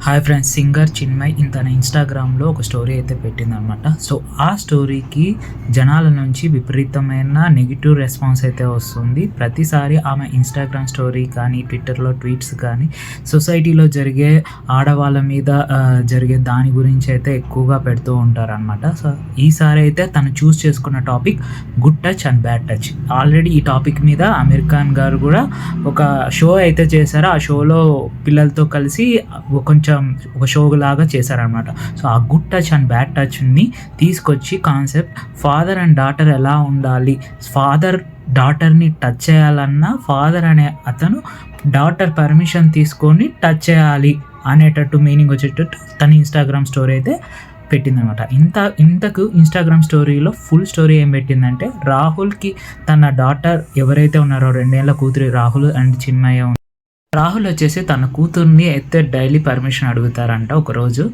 Hi friends, singer Chinmay తన ఇన్స్టాగ్రామ్లో ఒక స్టోరీ అయితే పెట్టిందనమాట. సో ఆ స్టోరీకి జనాల నుంచి విపరీతమైన నెగిటివ్ రెస్పాన్స్ అయితే వస్తుంది. ప్రతిసారి ఆమె ఇన్స్టాగ్రామ్ స్టోరీ కానీ, ట్విట్టర్లో ట్వీట్స్ కానీ, సొసైటీలో జరిగే ఆడవాళ్ళ మీద జరిగే దాని గురించి అయితే ఎక్కువగా పెడుతూ ఉంటారనమాట. సో ఈసారి అయితే తను చూస్ చేసుకున్న topic good touch and bad touch. Already ఈ టాపిక్ మీద అమీర్ ఖాన్ గారు కూడా ఒక షో అయితే చేశారు. ఆ షోలో పిల్లలతో కలిసి కొంచెం ఒక షో లాగా చేశారనమాట. సో ఆ గుడ్ టచ్ అండ్ బ్యాడ్ టచ్ని తీసుకొచ్చి కాన్సెప్ట్ ఫాదర్ అండ్ డాటర్ ఎలా ఉండాలి, ఫాదర్ డాటర్ని టచ్ చేయాలన్నా ఫాదర్ అనే అతను డాటర్ పర్మిషన్ తీసుకొని టచ్ చేయాలి అనేటట్టు మీనింగ్ వచ్చేటట్టు తన ఇన్స్టాగ్రామ్ స్టోరీ అయితే పెట్టిందనమాట. ఇంతకు ఇన్స్టాగ్రామ్ స్టోరీలో ఫుల్ స్టోరీ ఏం పెట్టిందంటే, రాహుల్కి తన డాటర్ ఎవరైతే ఉన్నారో 2 ఏళ్ల కూతురు రాహుల్ అండ్ చిన్మయ్య, రాహుల్ వచ్చేసి తన కూతుర్ని అయితే డైలీ పర్మిషన్ అడుగుతారంట. ఒకరోజు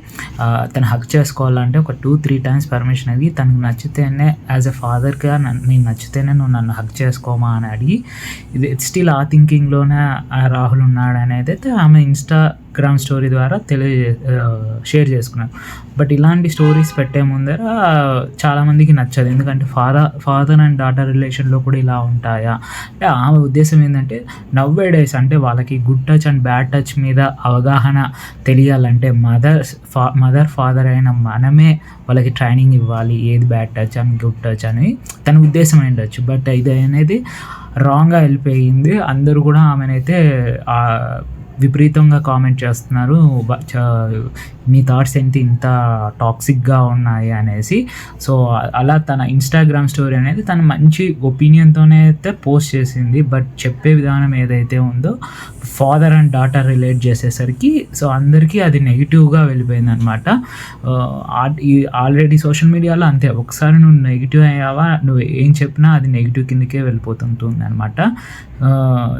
తను హక్ చేసుకోవాలంటే ఒక 2-3 టైమ్స్ పర్మిషన్ అడిగి, తనకు నచ్చితేనే యాజ్ ఎ ఫాదర్గా నీకు నచ్చితేనే నువ్వు నన్ను హక్ చేసుకోమా అని అడిగి, ఇది స్టిల్ ఆ థింకింగ్లోనే రాహుల్ ఉన్నాడు అనేది అయితే ఆమె ఇన్స్టాగ్రామ్ స్టోరీ ద్వారా షేర్ చేసుకున్నారు. బట్ ఇలాంటి స్టోరీస్ పెట్టే ముందర చాలామందికి నచ్చదు. ఎందుకంటే ఫాదర్ అండ్ డాటర్ రిలేషన్లో కూడా ఇలా ఉంటాయా అంటే, ఆమె ఉద్దేశం ఏంటంటే నవ్ డేస్ అంటే వాళ్ళకి good touch and bad touch మీద అవగాహన తెలియాలంటే మదర్ ఫాదర్ అయిన మనమే వాళ్ళకి ట్రైనింగ్ ఇవ్వాలి, ఏది bad touch and good touch అని తన ఉద్దేశం ఉండొచ్చు. బట్ ఇది అనేది రాంగ్గా వెళ్ళిపోయింది. అందరూ కూడా ఆమెనైతే విపరీతంగా కామెంట్ చేస్తున్నారు, నీ థాట్స్ ఏంటి ఇంత టాక్సిక్గా ఉన్నాయి అనేసి. సో అలా తన ఇన్స్టాగ్రామ్ స్టోరీ అనేది తన మంచి ఒపీనియన్తోనే అయితే పోస్ట్ చేసింది. బట్ చెప్పే విధానం ఏదైతే ఉందో ఫాదర్ అండ్ డాటర్ రిలేట్ చేసేసరికి సో అందరికీ అది నెగిటివ్గా వెళ్ళిపోయింది అనమాట. ఆల్రెడీ సోషల్ మీడియాలో అంతే, ఒకసారి నువ్వు నెగిటివ్ అయ్యావా, నువ్వు ఏం చెప్పినా అది నెగిటివ్ కిందకే వెళ్ళిపోతుంటుంది అనమాట.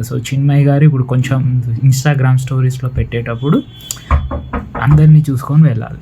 సో చిన్మయ్ గారు ఇప్పుడు కొంచెం ఇన్స్టాగ్రామ్ స్టోరీస్లో పెట్టేటప్పుడు అందరినీ చూసుకొని వెళ్ళాలి.